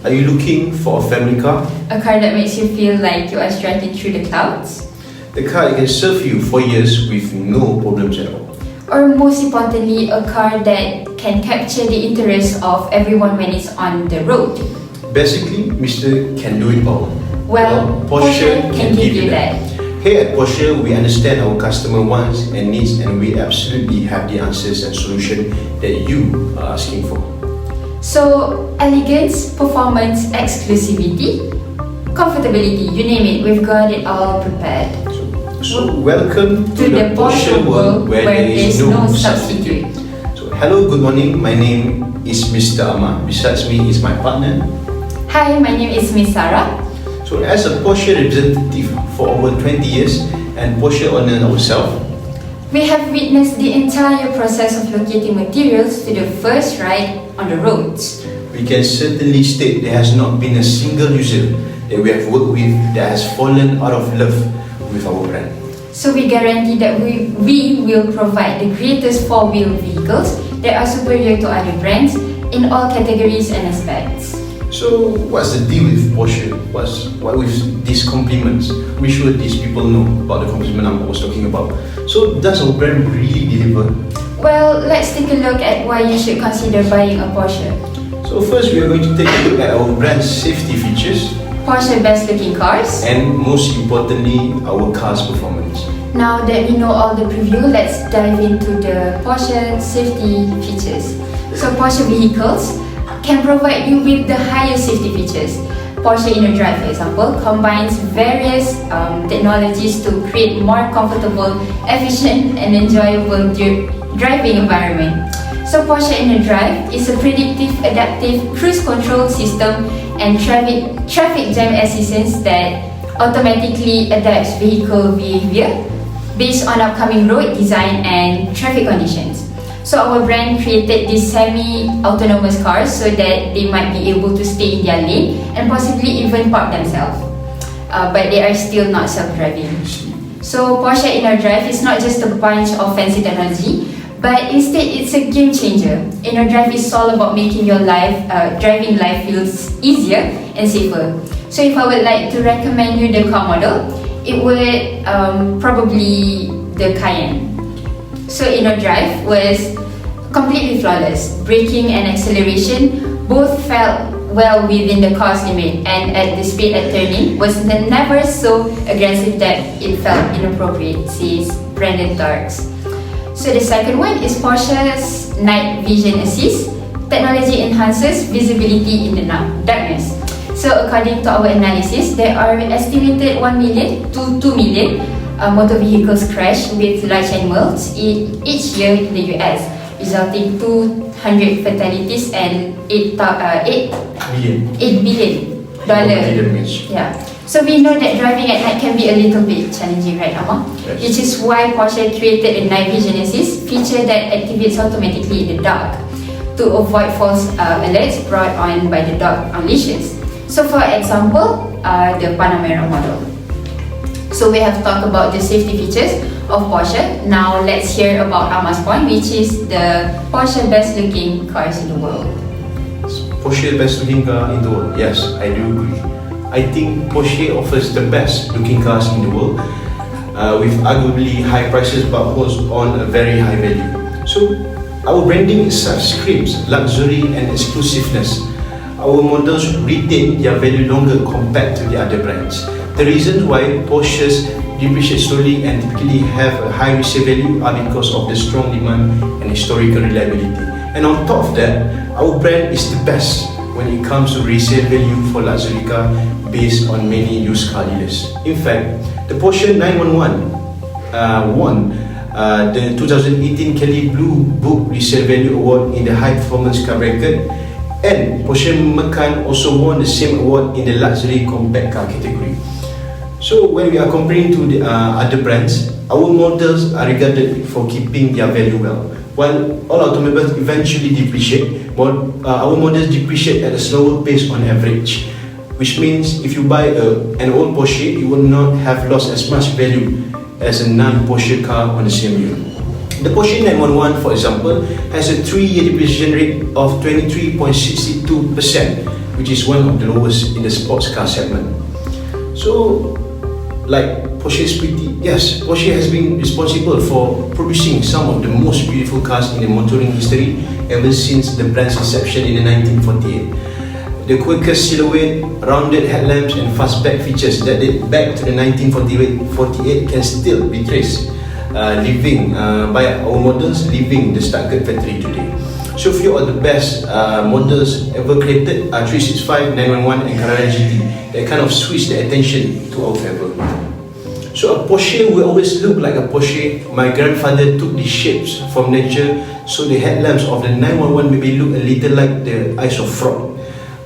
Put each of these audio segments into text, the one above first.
Are you looking for a family car? A car that makes you feel like you are striking through the clouds? The car can serve you for years with no problems at all. Or most importantly, a car that can capture the interest of everyone when it's on the road? Basically, Mr. can do it all. Well, Porsche can give you that. Here at Porsche, we understand our customer wants and needs, and we absolutely have the answers and solutions that you are asking for. So, elegance, performance, exclusivity, comfortability, you name it, we've got it all prepared. So welcome to the Porsche world where there is no substitute. So hello, good morning, my name is Mr. AMAR. Besides me is my partner. Hi, my name is Miss Sarah. So as a Porsche representative for over 20 years and Porsche owner ourselves, we have witnessed the entire process of locating materials to the first ride on the roads. We can certainly state there has not been a single user that we have worked with that has fallen out of love with our brand. So we guarantee that we will provide the greatest four-wheel vehicles that are superior to other brands in all categories and aspects. So what's the deal with Porsche? What with these compliments? We sure these people know about the compliment I was talking about. So does our brand really deliver? Well, let's take a look at why you should consider buying a Porsche. So first we are going to take a look at our brand's safety features, Porsche best looking cars, and most importantly, our car's performance. Now that we know all the preview, let's dive into the Porsche safety features. So Porsche vehicles can provide you with the highest safety features. Porsche Inner Drive, for example, combines various technologies to create more comfortable, efficient and enjoyable driving environment. So Porsche Inner Drive is a predictive adaptive cruise control system and traffic jam assistance that automatically adapts vehicle behavior based on upcoming road design and traffic conditions. So our brand created these semi-autonomous cars so that they might be able to stay in their lane and possibly even park themselves. But they are still not self-driving. So Porsche Inner Drive is not just a bunch of fancy technology, but instead it's a game changer. Inner Drive is all about making your driving life feels easier and safer. So if I would like to recommend you the car model, it would probably the Cayenne. So Inner Drive was completely flawless. Braking and acceleration both felt well within the car's limit, and at the speed at turning was never so aggressive that it felt inappropriate, says Brandon Darks. So the second one is Porsche's Night Vision Assist. Technology enhances visibility in the darkness. So according to our analysis, there are estimated 1 million to 2 million motor vehicles crash with large animals each year in the US, resulting 200 fatalities and $8 billion. Yeah. So we know that driving at night can be a little bit challenging, right, Amar? Yes. Which is why Porsche created a Night Vision Assist feature that activates automatically in the dark to avoid false alerts brought on by the dark conditions. So for example, the Panamera model. So we have talked about the safety features of Porsche. Now let's hear about Amar's point, which is the Porsche best looking cars in the world. Porsche best looking car in the world? Yes, I do agree. I think Porsche offers the best looking cars in the world with arguably high prices but holds on a very high value. So our branding screams luxury and exclusiveness. Our models retain their value longer compared to the other brands. The reasons why Porsches depreciate slowly and typically have a high resale value are because of the strong demand and historical reliability. And on top of that, our brand is the best when it comes to resale value for luxury car based on many used car dealers. In fact, the Porsche 911 won the 2018 Kelly Blue Book Resale Value Award in the High Performance Car Bracket, and Porsche Macan also won the same award in the Luxury Compact Car category. So when we are comparing to the other brands, our models are regarded for keeping their value well. While all automobiles eventually depreciate, our models depreciate at a slower pace on average, which means if you buy an old Porsche, it will not have lost as much value as a non-Porsche car on the same year. The Porsche 911, for example, has a 3-year depreciation rate of 23.62%, which is one of the lowest in the sports car segment. So, like Porsche is yes, Porsche has been responsible for producing some of the most beautiful cars in the motoring history ever since the brand's inception in the 1948. The quickest silhouette, rounded headlamps and fastback features that date back to the 1948 can still be traced by our models leaving the Stuttgart factory today. So few of the best models ever created are 365, 911 and Carrera GT that kind of switched the attention to our favor. So a Porsche will always look like a Porsche. My grandfather took these shapes from nature, so the headlamps of the 911 maybe look a little like the eyes of frog.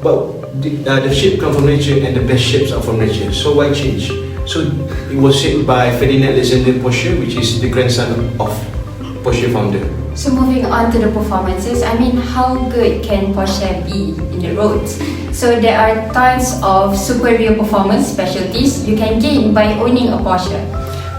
But the shape come from nature and the best shapes are from nature, so why change? So it was said by Ferdinand Alexander Porsche, which is the grandson of Porsche founder. So moving on to the performances, I mean, how good can Porsche be in the roads? So there are tons of superior performance specialties you can gain by owning a Porsche.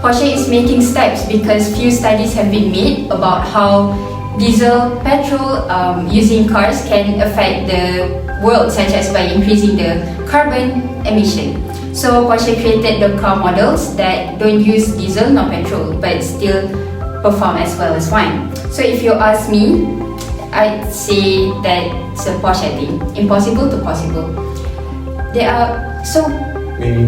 Porsche is making steps because few studies have been made about how diesel, petrol using cars can affect the world, such as by increasing the carbon emission. So Porsche created the car models that don't use diesel nor petrol but still perform as well as wine. So if you ask me, I'd say that it's a Porsche thing, impossible to possible. There are maybe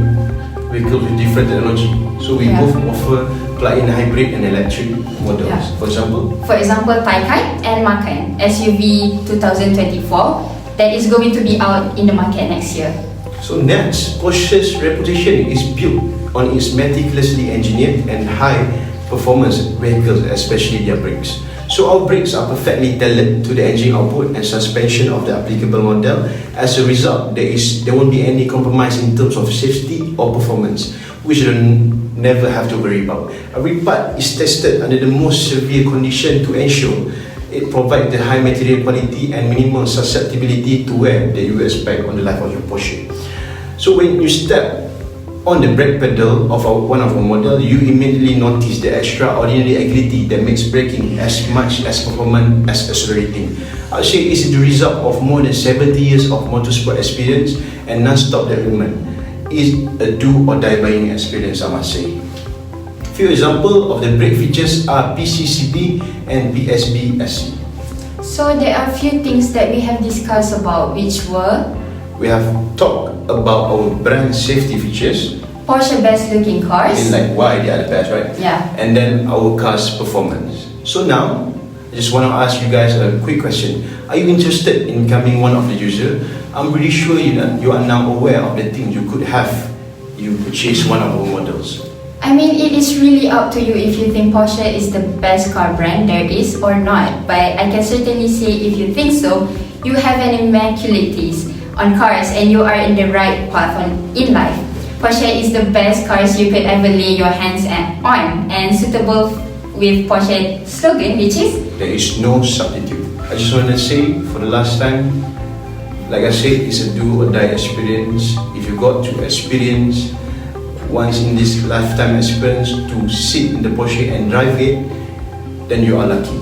vehicles with different technology. So we both offer plug-in hybrid and electric models. For example, Taycan and Macan SUV 2024 that is going to be out in the market next year. So next, Porsche's reputation is built on its meticulously engineered and high performance vehicles, especially their brakes. So our brakes are perfectly tailored to the engine output and suspension of the applicable model. As a result, there won't be any compromise in terms of safety or performance, which you never have to worry about. Every part is tested under the most severe condition to ensure it provides the high material quality and minimal susceptibility to wear that you expect on the life of your Porsche. So when you step on the brake pedal of one of our models, you immediately notice the extraordinary agility that makes braking as much as performant as accelerating. I'll say it is the result of more than 70 years of motorsport experience and non-stop development. It's a do or die buying experience, I must say. Few examples of the brake features are PCCB and PSB-SC. So there are few things that we have discussed about, which were: we have talked about our brand safety features, Porsche best looking cars, and like why they are the best, right? Yeah. And then our car's performance. So now, I just want to ask you guys a quick question. Are you interested in becoming one of the users? I'm pretty sure you are now aware of the things you could have if you purchase one of our models. I mean, it is really up to you if you think Porsche is the best car brand there is or not. But I can certainly say if you think so, you have an immaculate taste on cars and you are in the right path in life. Porsche is the best cars you could ever lay your hands on, and suitable with Porsche slogan, which is there is no substitute. I just want to say for the last time, like I said, it's a do or die experience. If you got to experience once in this lifetime experience to sit in the Porsche and drive it, then you are lucky.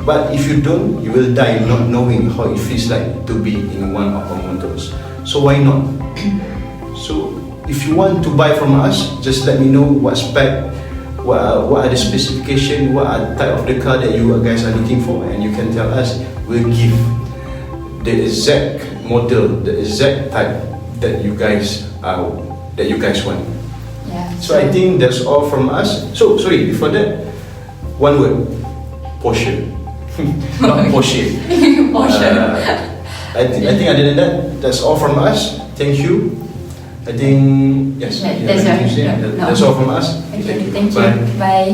But if you don't, you will die not knowing how it feels like to be in one of our models. So why not? So if you want to buy from us, just let me know what spec, what are the specifications, what are the type of the car that you guys are looking for, and you can tell us. We'll give the exact model, the exact type that you guys want. yeah. So I think that's all from us. So sorry, before that, one word: Porsche. Not Porsche. Porsche. I think other than that, that's all from us. Thank you. I think yes. That's That's all from us. Okay, thank you. Bye. Bye.